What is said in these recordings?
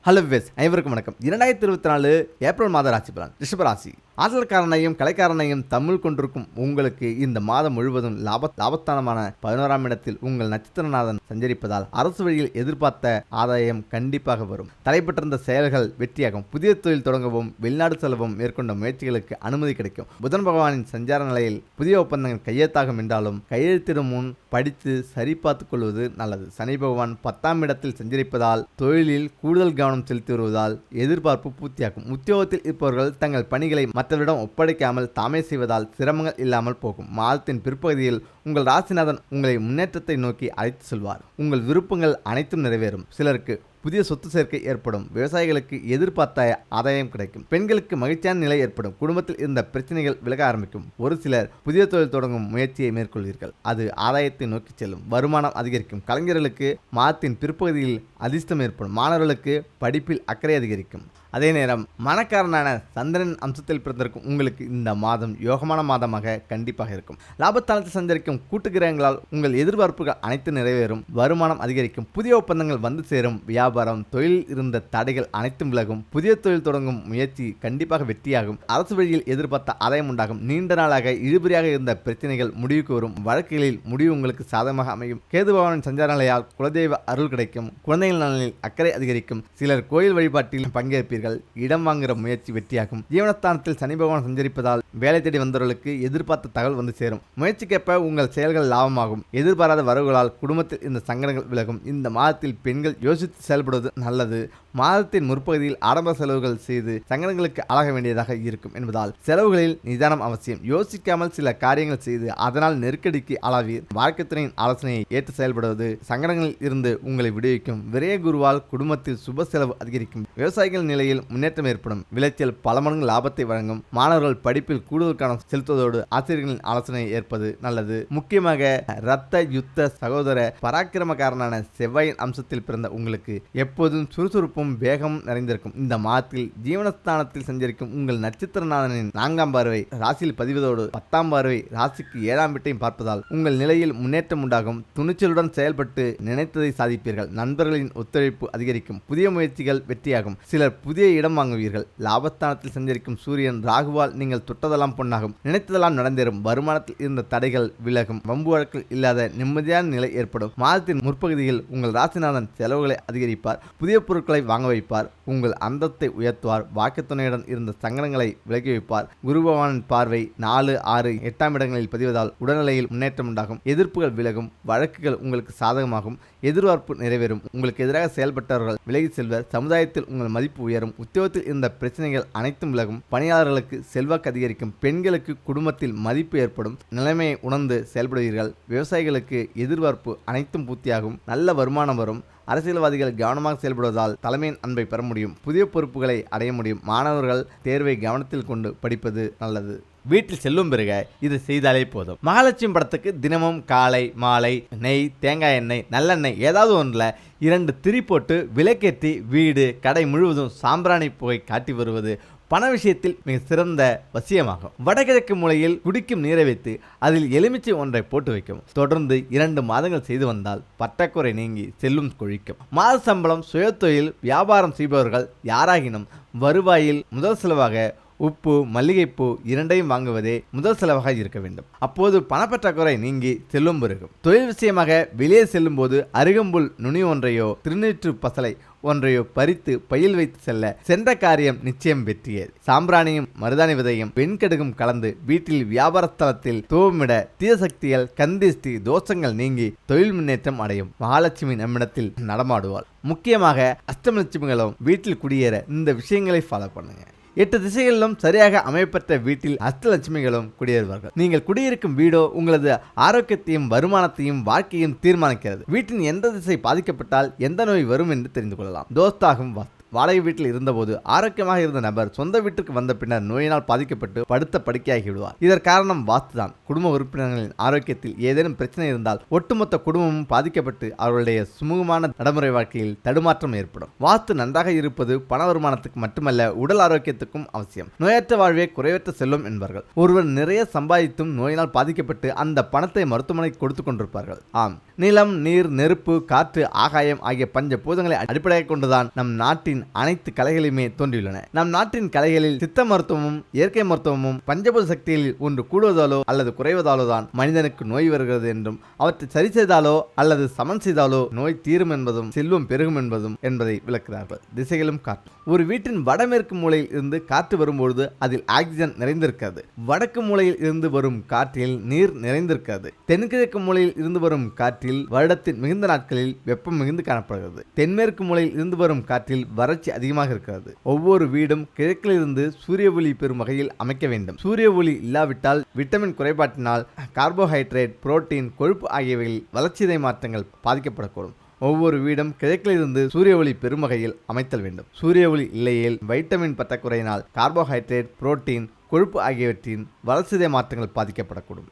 Hello wives, அனைவருக்கும் வணக்கம். 2024 April மாத ராசி பலன். ரிஷபராசி. ஆற்றல்காரனையும் கலைக்காரனையும் தமிழ் கொண்டிருக்கும் உங்களுக்கு இந்த மாதம் முழுவதும் லாபஸ்தானமான 11ஆம் இடத்தில் உங்கள் நட்சத்திரநாதன் சஞ்சரிப்பதால் அரசு வழியில் எதிர்பார்த்த ஆதாயம் கண்டிப்பாக வரும். தடைபட்டிருந்த செயல்கள் வெற்றியாகும். புதிய தொழில் தொடங்கவும் வெளிநாடு செலவும் மேற்கொண்ட முயற்சிகளுக்கு அனுமதி கிடைக்கும். புதன் பகவானின் சஞ்சார நிலையில் புதிய ஒப்பந்தங்கள் கையெழுத்தாகும் என்றாலும் கையெழுத்திடும் முன் படித்து சரிபார்த்துக் கொள்வது நல்லது. சனி பகவான் 10ஆம் இடத்தில் சஞ்சரிப்பதால் தொழிலில் கூடுதல் கவனம் செலுத்தி வருவதால் எதிர்பார்ப்பு பூர்த்தியாகும். உத்தியோகத்தில் இருப்பவர்கள் தங்கள் பணிகளை மற்றவரிடம் ஒப்படைக்காமல் தாமே செய்வதால் சிரமங்கள் இல்லாமல் போகும். மாதத்தின் பிற்பகுதியில் உங்கள் ராசிநாதன் உங்களை முன்னேற்றத்தை நோக்கி அழைத்து செல்வார். உங்கள் விருப்பங்கள் அனைத்தும் நிறைவேறும். சிலருக்கு புதிய சொத்து சேர்க்கை ஏற்படும். விவசாயிகளுக்கு எதிர்பார்த்த ஆதாயம் கிடைக்கும். பெண்களுக்கு மகிழ்ச்சியான நிலை ஏற்படும். குடும்பத்தில் இருந்த பிரச்சனைகள் விலக ஆரம்பிக்கும். ஒரு சிலர் புதிய தொழில் தொடங்கும் முயற்சியை மேற்கொள்வீர்கள். அது ஆதாயத்தை நோக்கி செல்லும். வருமானம் அதிகரிக்கும். கலைஞர்களுக்கு மாதத்தின் பிற்பகுதியில் அதிர்ஷ்டம் ஏற்படும். மாணவர்களுக்கு படிப்பில் அக்கறை அதிகரிக்கும். அதே நேரம் மனக்காரனான சந்திரன் அம்சத்தில் பிறந்திருக்கும் உங்களுக்கு இந்த மாதம் யோகமான மாதமாக கண்டிப்பாக இருக்கும். லாபத்தானத்தில் சஞ்சரிக்கும் கூட்டு கிரகங்களால் உங்கள் எதிர்பார்ப்புகள் அனைத்து நிறைவேறும். வருமானம் அதிகரிக்கும். புதிய ஒப்பந்தங்கள் வந்து சேரும். வியாபாரம் தொழிலில் இருந்த தடைகள் அனைத்தும் விலகும். புதிய தொழில் தொடங்கும் முயற்சி கண்டிப்பாக வெற்றியாகும். அரசு வழியில் எதிர்பார்த்த ஆதாயம் உண்டாகும். நீண்ட நாளாக இழுபறியாக இருந்த பிரச்சனைகள் முடிவுக்கு வரும். வழக்குகளில் முடிவு உங்களுக்கு சாதகமாக அமையும். கேது பகவானின் சஞ்சார நிலையால் குலதெய்வ அருள் கிடைக்கும். குழந்தைகள் நலனில் அக்கறை அதிகரிக்கும். சிலர் கோயில் வழிபாட்டில் பங்கேற்பீர்கள். இடம் வாங்குகிற முயற்சி வெற்றியாகும். ஜீவனஸ்தானத்தில் சனி பகவான் சஞ்சரிப்பதால் வேலை தேடி வந்தவர்களுக்கு எதிர்பார்த்த தகவல் வந்து சேரும். முயற்சிக்கேற்ப உங்கள் செயல்கள் லாபமாகும். எதிர்பாராத வரவுகளால் குடும்பத்தில் இந்த சங்கடங்கள் விலகும். இந்த மாதத்தில் பெண்கள் யோசித்து செயல்படுவது நல்லது. மாதத்தின் முற்பகுதியில் ஆடம்பர செலவுகள் செய்து சங்கடங்களுக்கு ஆளாக வேண்டியதாக இருக்கும் என்பதால் செலவுகளில் நிதானம் அவசியம். யோசிக்காமல் சில காரியங்கள் செய்து அதனால் நெருக்கடிக்கு ஆளாவீர். வாழ்க்கை துணையின் ஆலோசனையை ஏற்று செயல்படுவது சங்கடங்களில் இருந்து உங்களை விடுவிக்கும். விரைய குருவால் குடும்பத்தில் சுப செலவு அதிகரிக்கும். விவசாயிகள் நிலையில் முன்னேற்றம் ஏற்படும். விளைச்சல் பல மடங்கு லாபத்தை வழங்கும். மாணவர்கள் படிப்பில் கூடுதல் கவனம் செலுத்துவதோடு ஆசிரியர்களின் ஆலோசனையை ஏற்பது நல்லது. முக்கியமாக இரத்த யுத்த சகோதர பராக்கிரமக்காரனான செவ்வாயின் அம்சத்தில் பிறந்த உங்களுக்கு எப்போதும் சுறுசுறுப்பும் வேகமும் நிறைந்திருக்கும். இந்த மாதத்தில் ஜீவனஸ்தானத்தில் சஞ்சரிக்கும் உங்கள் நட்சத்திரநாதனின் 4ஆம் பார்வை ராசியில் பதிவதோடு 10ஆம் பார்வை ராசிக்கு 7ஆம் வீட்டையும் பார்ப்பதால் உங்கள் நிலையில் முன்னேற்றம் உண்டாகும். துணிச்சலுடன் செயல்பட்டு நினைத்ததை சாதிப்பீர்கள். நண்பர்களின் ஒத்துழைப்பு அதிகரிக்கும். புதிய முயற்சிகள் வெற்றியாகும். சிலர் புதிய இடம் வாங்குவீர்கள். லாபஸ்தானத்தில் சஞ்சரிக்கும் சூரியன் ராகுவால் நீங்கள் தொட்டதெல்லாம் பொன்னாகும். நினைத்ததெல்லாம் நடந்தேறும். வருமானத்தில் இருந்த தடைகள் விலகும். வம்பு வழக்கில் இல்லாத நிம்மதியான நிலை ஏற்படும். மாதத்தின் முற்பகுதியில் உங்கள் ராசிநாதன் செலவுகளை அதிகரிப்பார். புதிய பொருட்களை வாங்க வைப்பார். உங்கள் அந்தத்தை உயர்த்துவார். வாக்கு துணையுடன் இருந்த சங்கடங்களை விலக்கி வைப்பார். குரு பகவானின் பார்வை 4, 6, 8ஆம் இடங்களில் பதிவதால் உடல்நிலையில் முன்னேற்றம் உண்டாகும். எதிர்ப்புகள் விலகும். வழக்குகள் உங்களுக்கு சாதகமாகும். எதிர்பார்ப்பு நிறைவேறும். உங்களுக்கு எதிராக செயல்பட்டவர்கள் விலகி செல்வர். சமுதாயத்தில் உங்கள் மதிப்பு உயரும். உத்தியோகத்தில் இருந்த பிரச்சனைகள் அனைத்தும் விலகும். பணியாளர்களுக்கு செல்வாக்கு அதிகரிக்கும். பெண்களுக்கு குடும்பத்தில் மதிப்பு ஏற்படும். நிலைமையை உணர்ந்து செயல்படுவீர்கள். விவசாயிகளுக்கு எதிர்பார்ப்பு அனைத்தும் பூர்த்தியாகும். நல்ல வருமானம் வரும். அரசியல்வாதிகள் கவனமாக செயல்படுவதால் தலைமையின் அன்பை பெற முடியும். புதிய பொறுப்புகளை அடைய முடியும். மாணவர்கள் தேர்வை கவனத்தில் கொண்டு படிப்பது நல்லது. வீட்டில் செல்லும் பிறகு இது செய்தாலே போதும். மகாலட்சுமி படத்துக்கு தினமும் காலை மாலை நெய், தேங்காய் எண்ணெய், நல்லெண்ணெய் ஏதாவது ஒன்றில் 2 திரி போட்டு விளக்கேற்றி வீடு கடை முழுவதும் சாம்பிராணி புகை காட்டி வருவது பண விஷயத்தில் மிக சிறந்த வசியமாகும். வடகிழக்கு மூலையில் குடிக்கும் நீரை வைத்து அதில் எலுமிச்சை ஒன்றை போட்டு வைக்கும். தொடர்ந்து 2 மாதங்கள் செய்து வந்தால் பற்றாக்குறை நீங்கி செல்லும் கொழிக்கும். மாத சம்பளம், சுயதொழில், வியாபாரம் செய்பவர்கள் யாராகினும் வருவாயில் முதல் செலவாக உப்பு, மல்லிகைப்பூ 2ஐயும் வாங்குவதே முதல் செலவாக இருக்க வேண்டும். அப்போது பணப்பற்றாக்குறை நீங்கி செல்லும் பெருகும். தொழில் விஷயமாக வெளியே செல்லும் போது அருகம்புல் நுனி ஒன்றையோ திருநீற்று பசலை ஒன்றையோ பறித்து பையில் வைத்து செல்ல சென்ற காரியம் நிச்சயம் வெற்றியே. சாம்பிராணியும் மருதாணி விதையும் வெண்கடுகும் கலந்து வீட்டில் வியாபாரஸ்தலத்தில் தூவமிட தீய சக்திகள், கந்திஷ்டி தோஷங்கள் நீங்கி தொழில் முன்னேற்றம் அடையும். மகாலட்சுமி நம்மிடத்தில் நடமாடுவாள். முக்கியமாக அஷ்டமலட்சுமிகளும் வீட்டில் குடியேற இந்த விஷயங்களை ஃபாலோ பண்ணுங்க. 8 திசைகளிலும் சரியாக அமைப்பெற்ற வீட்டில் அஷ்டலட்சுமிகளும் குடியேறுவார்கள். நீங்கள் குடியிருக்கும் வீடோ உங்களது ஆரோக்கியத்தையும் வருமானத்தையும் வாழ்க்கையும் தீர்மானிக்கிறது. வீட்டின் எந்த திசை பாதிக்கப்பட்டால் எந்த நோய் வரும் என்று தெரிந்து கொள்ளலாம். தோஸ்தாகும் வாஸ்து. வாடகை வீட்டில் இருந்தபோது ஆரோக்கியமாக இருந்த நபர் சொந்த வீட்டிற்கு வந்த பின்னர் நோயினால் பாதிக்கப்பட்டு படுத்த படுக்கையாகி விடுவார். இதற்கு காரணம் வாஸ்துதான். குடும்ப உறுப்பினர்களின் ஆரோக்கியத்தில் ஏதேனும் பிரச்சனை இருந்தால் ஒட்டுமொத்த குடும்பமும் பாதிக்கப்பட்டு அவர்களுடைய சுமூகமான நடைமுறை வாழ்க்கையில் தடுமாற்றம் ஏற்படும். வாஸ்து நன்றாக இருப்பது பண வருமானத்துக்கு மட்டுமல்ல, உடல் ஆரோக்கியத்துக்கும் அவசியம். நோயற்ற வாழ்வே குறைவற்ற செல்வம் என்பார்கள். ஒருவர் நிறைய சம்பாதித்தும் நோயினால் பாதிக்கப்பட்டு அந்த பணத்தை மருத்துவமனைக்கு கொடுத்து கொண்டிருப்பார்கள். ஆம், நிலம், நீர், நெருப்பு, காற்று, ஆகாயம் ஆகிய பஞ்ச பூதங்களை அடிப்படையாக கொண்டுதான் நம் நாட்டின் நாட்டின் அனைத்து கலைகளுமே தோன்றியுள்ளன. நம் நாட்டின் கலைகளில் சித்த மருத்துவமும் இயற்கை மருத்துவமும் பஞ்சபூத சக்தியில் ஒன்று கூடுவதாலோ அல்லது குறைவதாலோ தான் மனிதனுக்கு நோய் வருகிறது என்றும் அவற்றை சரி செய்தாலோ அல்லது சமன் செய்தாலோ நோய் தீரும் என்பதும் செல்வம் பெருகும் என்பதை விளக்குகிறார்கள். திசைகளும் காற்று. ஒரு வீட்டின் வடமேற்கு மூலையில் இருந்து காற்று வரும்பொழுது அதில் ஆக்சிஜன் நிறைந்திருக்கிறது. வடக்கு மூலையில் இருந்து வரும் காற்றில் நீர் நிறைந்திருக்கிறது. தென்கிழக்கு மூலையில் இருந்து வரும் காற்றில் வருடத்தின் மிகுந்த நாட்களில் வெப்பம் மிகுந்து காணப்படுகிறது. தென்மேற்கு மூலையில் இருந்து வரும் காற்றில் வறட்சி அதிகமாக இருக்கிறது. ஒவ்வொரு வீடும் கிழக்கிலிருந்து சூரிய ஒளி பெறும் வகையில் அமைக்க வேண்டும். சூரிய ஒளி இல்லாவிட்டால் விட்டமின் குறைபாட்டினால் கார்போஹைட்ரேட், புரோட்டீன், கொழுப்பு ஆகியவைகளில் வளர்ச்சிதை மாற்றங்கள் பாதிக்கப்படக்கூடும். ஒவ்வொரு வீடும் கிழக்கிலிருந்து சூரிய ஒளி பெறும் வகையில் அமைத்தல் வேண்டும். சூரிய ஒளி இல்லையில் வைட்டமின் பற்றாக்குறையினால் கார்போஹைட்ரேட், புரோட்டீன், கொழுப்பு ஆகியவற்றின் வளர்சிதை மாற்றங்கள் பாதிக்கப்படக்கூடும்.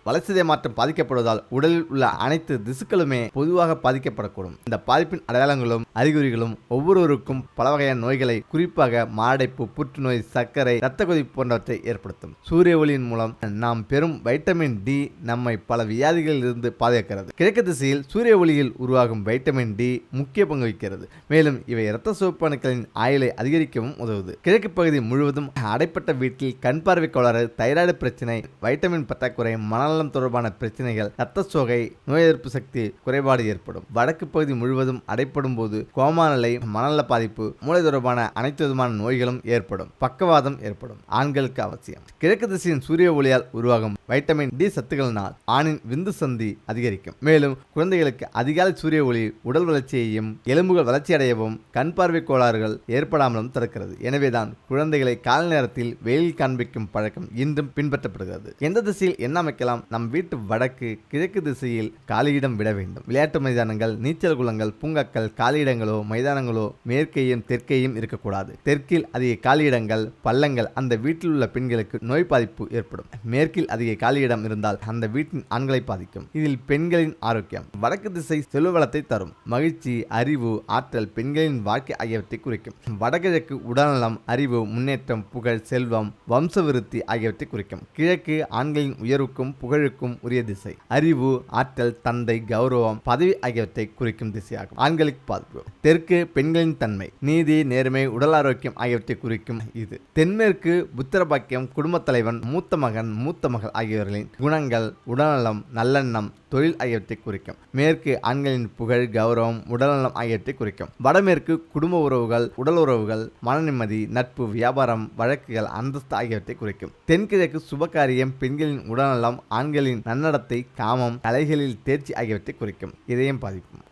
வளர்சிதை மாற்றம் பாதிக்கப்படுவதால் உடலில் உள்ள அனைத்து திசுக்களுமே பொதுவாக பாதிக்கப்படக்கூடும். இந்த பாதிப்பின் அடையாளங்களும் அறிகுறிகளும் ஒவ்வொருவருக்கும் பல வகையான நோய்களை, குறிப்பாக மாரடைப்பு, புற்றுநோய், சர்க்கரை, இரத்த கொதிப்பு போன்றவற்றை ஏற்படுத்தும். சூரிய ஒளியின் மூலம் நாம் பெறும் வைட்டமின் டி நம்மை பல வியாதிகளில் இருந்து பாதுகாக்கிறது. கிழக்கு திசையில் சூரிய ஒளியில் உருவாகும் வைட்டமின் டி முக்கிய பங்கு வகிக்கிறது. மேலும் இவை இரத்த சிவப்பு அணுக்களின் ஆயுளை அதிகரிக்கவும் உதவுது. கிழக்கு பகுதி முழுவதும் அடைப்பட்ட வீட்டில் கண் பார்வை கோளாறு, தைராய்டு பிரச்சனை, வைட்டமின் பற்றாக்குறை, மனநலம் தொடர்பான பிரச்சனைகள், இரத்த சோகை, நோய் எதிர்ப்பு சக்தி குறைபாடு ஏற்படும். வடக்கு பகுதி முழுவதும் அடைப்படும் போது கோமா நிலை, மனநல பாதிப்பு, மூளை தொடர்பான அனைத்து விதமான நோய்களும் ஏற்படும். பக்கவாதம் ஏற்படும். ஆண்களுக்கு அவசியம். கிழக்கு திசையின் சூரிய ஒளியால் உருவாகும் வைட்டமின் டி சத்துக்களினால் ஆணின் விந்து சந்தி அதிகரிக்கும். மேலும் குழந்தைகளுக்கு அதிகாலை சூரிய ஒளி உடல் வளர்ச்சியையும் எலும்புகள் வளர்ச்சி அடையவும் கண் பார்வை கோளாறுகள் ஏற்படாமலும் தடுக்கிறது. எனவேதான் குழந்தைகளை காலை நேரத்தில் வெயில் காண்பிக்கும் பழக்கம் இன்றும் பின்பற்றப்படுகிறது. எந்த திசையில் என்ன அமைக்கலாம்? நம் வீட்டு வடக்கு கிழக்கு திசையில் காலியிடம் விட வேண்டும். விளையாட்டு மைதானங்கள், நீச்சல் குளங்கள், பூங்காக்கள், காலியிடங்களோ மைதானங்களோ மேற்கையும் தெற்கையும் இருக்கக்கூடாது. தெற்கில் அதிக காலியிடங்கள், பள்ளங்கள் அந்த வீட்டில் உள்ள பெண்களுக்கு நோய் பாதிப்பு ஏற்படும். மேற்கில் அதிக காலியிடம் இருந்தால் அந்த வீட்டின் ஆண்களை பாதிக்கும். இதில் பெண்களின் ஆரோக்கியம். வடக்கு திசை செல்வ வளத்தை தரும். மகிழ்ச்சி, அறிவு, ஆற்றல், பெண்களின் வாழ்க்கை ஆகியவற்றை குறிக்கும். வடகிழக்கு உடல்நலம், அறிவு, முன்னேற்றம், புகழ், செல்வம், வம்ச விருத்தி ஆகியவற்றை குறிக்கும். கிழக்கு ஆண்களின் உயர்வுக்கும் புகழுக்கும் உரிய திசை. அறிவு, ஆற்றல், தந்தை, கௌரவம், பதவி ஆகியவற்றை குறிக்கும் திசையாகும். ஆண்களுக்கு பாதிப்பு. தெற்கு பெண்களின் தன்மை, நீதி, நேர்மை, உடல் ஆரோக்கியம் ஆகியவற்றை குறிக்கும் இது. தென்மேற்கு புத்திர பாக்கியம், குடும்ப தலைவன், மூத்த மகன், மூத்த மகள் ஆகியோர்களின் குணங்கள், உடல்நலம், நல்லெண்ணம், தொழில் ஆகியவற்றை குறிக்கும். மேற்கு ஆண்களின் புகழ், கௌரவம், உடல்நலம் ஆகியவற்றை குறிக்கும். வடமேற்கு குடும்ப உறவுகள், உடல் உறவுகள், மன நிம்மதி, நட்பு, வியாபாரம், வழக்குகள், அந்தஸ்து ஆகியவற்றை குறிக்கும். தென்கிழக்கு சுபகாரியம், பெண்களின் உடல்நலம், ஆண்களின் நன்னடத்தை, காமம், கலைகளில் தேர்ச்சி ஆகியவற்றை குறிக்கும். இதயம் பாதிக்கும்.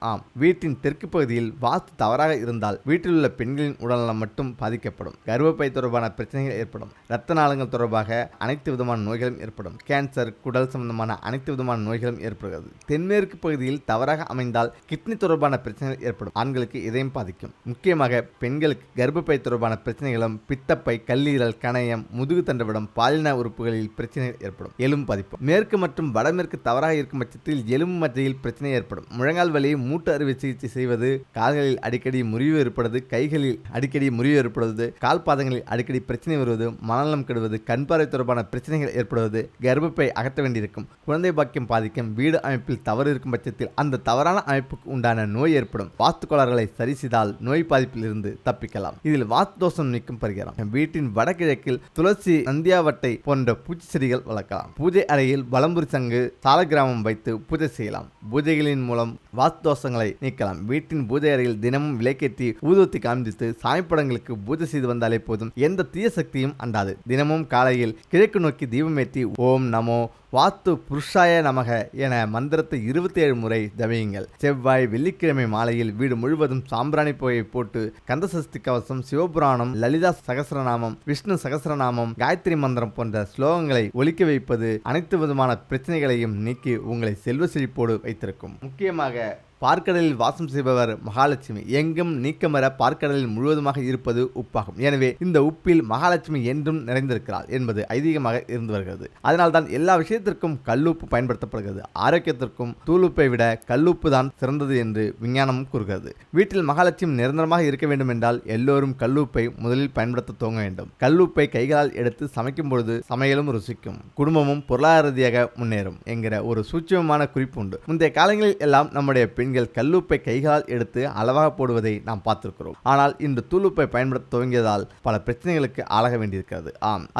வீட்டின் தெற்கு பகுதியில் வாஸ்து தவறாக இருந்தால் வீட்டில் உள்ள பெண்களின் உடல்நலம் மட்டும் பாதிக்கப்படும். கர்ப்பப்பை தொடர்பான பிரச்சனைகள் ஏற்படும். இரத்த நாளங்கள் தொடர்பாக அனைத்து விதமான நோய்களும் ஏற்படும். கேன்சர், குடல் சம்பந்தமான அனைத்து விதமான நோய்களும் ஏற்படுகிறது. தென்மேற்கு பகுதியில் தவறாக அமைந்தால் கிட்னி தொடர்பான பிரச்சனைகள் ஏற்படும். ஆண்களுக்கு இதயம் பாதிக்கும். முக்கியமாக பெண்களுக்கு கர்ப்பப்பை தொடர்பான பிரச்சனைகளும், பித்தப்பை, கல்லீரல், கணையம், முதுகு தண்டுவிடம், பாலின உறுப்புகளில் பிரச்சனைகள் ஏற்படும். எலும்பு பாதிப்பு. மேற்கு மற்றும் வடமேற்கு தவறாக இருக்கும் பட்சத்தில் எலும்பு மத்தியில் பிரச்சனை ஏற்படும். முழங்கால் வலி, மூட்டு அறுவை சிகிச்சை செய்வது, கால்களில் அடிக்கடி முறிவு ஏற்படுவது, கைகளில் அடிக்கடி முறிவு ஏற்படுவது, கால் பாதங்களில் அடிக்கடி பிரச்சனை வருவது, மனநலம் கெடுவது, கண் பார்வை தொடர்பான பிரச்சனைகள் ஏற்படுவது, கர்ப்பப்பை அகற்ற வேண்டியிருக்கும். குழந்தை பாக்கியம் பாதிக்கும். வீடு அமைப்பில் தவறு இருக்கும் பட்சத்தில் அந்த தவறான அமைப்புக்கு உண்டான நோய் ஏற்படும். வாஸ்து கோளாறுகளை சரி செய்தால் நோய் பாதிப்பில் இருந்து தப்பிக்கலாம். இதில் வாஸ்து தோஷம் நீக்கும் பரிகாரம். வீட்டின் வடகிழக்கில் துளசி, நந்தியாவட்டை போன்ற பூச்சி செடிகள் வளர்க்கலாம். பூஜை அறையில் வலம்புரி சங்கு, சாலக்கிராமம் வைத்து பூஜை செய்யலாம். பூஜைகளின் மூலம் வாஸ்து தோஷங்களை நீக்கலாம். வீட்டின் பூஜை அறையில் தினமும் விளக்கேற்றி ஊதுவத்தி காண்பித்து சாமிப்படங்களுக்கு பூஜை செய்து வந்தாலே போதும், எந்த தீய சக்தியும் அண்டாது. தினமும் காலையில் கிழக்கு நோக்கி தீபமேற்றி ஓம் நமோ வாஸ்து புருஷாய நமக என மந்திரத்தை 27 முறை ஜபியுங்கள். செவ்வாய், வெள்ளிக்கிழமை மாலையில் வீடு முழுவதும் சாம்பிராணி புகையை போட்டு கந்தசஷ்டி கவசம், சிவபுராணம், லலிதா சகஸ்ரநாமம், விஷ்ணு சகஸ்ரநாமம், காயத்ரி மந்திரம் போன்ற ஸ்லோகங்களை ஒலிக்க வைப்பது அனைத்து விதமான பிரச்சனைகளையும் நீக்கி உங்களை செல்வ செழிப்போடு வைத்திருக்கும். முக்கியமாக பார்க்கடலில் வாசம் செய்பவர் மகாலட்சுமி. எங்கும் நீக்கமர பார்க்கடலில் முழுவதுமாக இருப்பது உப்பாகும். எனவே இந்த உப்பில் மகாலட்சுமி என்றும் நிறைந்திருக்கிறாள் என்பது ஐதீகமாக இருந்து வருகிறது. அதனால்தான் எல்லா விஷயத்திற்கும் கல்லுப்பு பயன்படுத்தப்படுகிறது. ஆரோக்கியத்திற்கும் தூளுப்பை விட கல்லுப்பு தான் சிறந்தது என்று விஞ்ஞானமும் கூறுகிறது. வீட்டில் மகாலட்சுமி நிரந்தரமாக இருக்க வேண்டும் என்றால் எல்லோரும் கல்லுப்பை முதலில் பயன்படுத்த துவங்க வேண்டும். கல்லுப்பை கைகளால் எடுத்து சமைக்கும் பொழுது சமையலும் ருசிக்கும், குடும்பமும் பொருளாதார ரீதியாக முன்னேறும் என்கிற ஒரு சூட்சமமான குறிப்பு உண்டு. முந்தைய காலங்களில் எல்லாம் நம்முடைய பெண்கள் கல்லுப்பை கைகளால் எடுத்து அளவாக போடுவதை நாம் பார்த்திருக்கிறோம். ஆனால் இன்று தூளுப்பை பயன்படுத்த துவங்கியதால் பல பிரச்சனைகளுக்கு ஆளாக வேண்டியிருக்கிறது.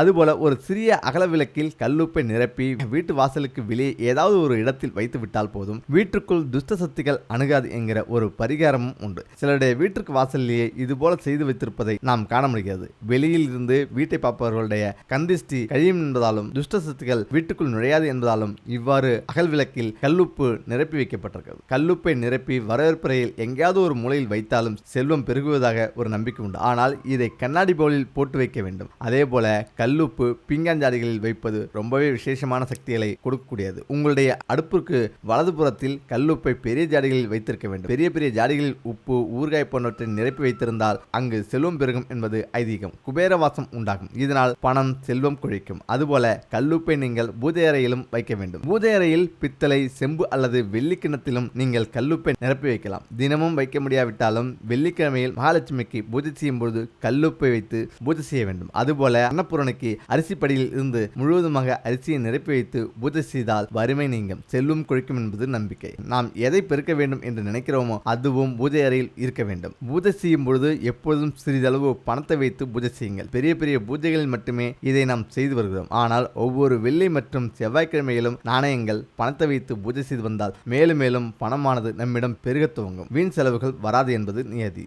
அதுபோல ஒரு சிறிய அகல விளக்கில் கல்லுப்பை நிரப்பி வீட்டு வாசலுக்கு வெளியே ஏதாவது ஒரு இடத்தில் வைத்து விட்டால் போதும், வீட்டுக்குள் துஷ்ட சக்திகள் அணுகாது என்கிற ஒரு பரிகாரமும் உண்டு. சிலருடைய வீட்டிற்கு வாசலிலேயே இதுபோல செய்து வைத்திருப்பதை நாம் காண முடிகிறது. வெளியில் இருந்து வீட்டை பார்ப்பவர்களுடைய கந்திஷ்டி கழியும் என்பதாலும் துஷ்ட சக்திகள் வீட்டுக்குள் நுழையாது என்பதாலும் இவ்வாறு அகல் விளக்கில் கல்லுப்பு நிரப்பி வைக்கப்பட்டிருக்கிறது. கல்லுப்பை நிரப்பி வரவேற்பறையில் எங்கேயாவது ஒரு மூலையில் வைத்தாலும் செல்வம் பெருகுவதாக ஒரு நம்பிக்கை உண்டு. ஆனால் இதை கண்ணாடி பவுலில் போட்டு வைக்க வேண்டும். அதே போல கல்லுப்பு பீங்காஞ்சாடிகளில் வைப்பது ரொம்பவே விசேஷமான சக்திகளை கொடுக்கக்கூடியது. உங்களுடைய அடுப்பிற்கு வலதுபுறத்தில் கல்லுப்பை பெரிய ஜாடிகளில் வைத்திருக்க வேண்டும். பெரிய பெரிய ஜாடிகளில் உப்பு, ஊறுகாய் போன்றவற்றை நிரப்பி வைத்திருந்தால் அங்கு செல்வம் பெருகும் என்பது ஐதீகம். குபேரவாசம் உண்டாகும். இதனால் பணம், செல்வம் கொழிக்கும். அதுபோல கல்லுப்பை நீங்கள் பூஜை அறையிலும் வைக்க வேண்டும். பூஜை அறையில் பித்தளை, செம்பு அல்லது வெள்ளி கிண்ணத்திலும் நீங்கள் கல்லுப்பை நிரப்பி வைக்கலாம். தினமும் வைக்க முடியாவிட்டாலும் வெள்ளிக்கிழமையில் மகாலட்சுமிக்கு பூஜை செய்யும் பொழுது கல்லுப்பை வைத்து பூஜை செய்ய வேண்டும். அதுபோல அன்னபூரணிக்கு அரிசி படியில் இருந்து முழுவதுமாக அரிசியை நிரப்பி வைத்து பூஜை செய்தால் வறுமை நீங்கும், செல்வம் கொழிக்கும் என்பது நம்பிக்கை. நாம் எதை பெருக்க வேண்டும் என்று நினைக்கிறோமோ அதுவும் பூஜை அறையில் இருக்க வேண்டும். பூஜை செய்யும் பொழுது எப்பொழுதும் சிறிதளவு பணத்தை வைத்து பூஜை செய்யுங்கள். பெரிய பெரிய பூஜைகளில் மட்டுமே இதை நாம் செய்து வருகிறோம். ஆனால் ஒவ்வொரு வெள்ளி மற்றும் செவ்வாய்க்கிழமையிலும் நாணயங்கள், பணத்தை வைத்து பூஜை செய்து வந்தால் மேலும் மேலும் பணமானது நம்மிடம் பெருக துவங்கும். வீண் செலவுகள் வராது என்பது நியதி.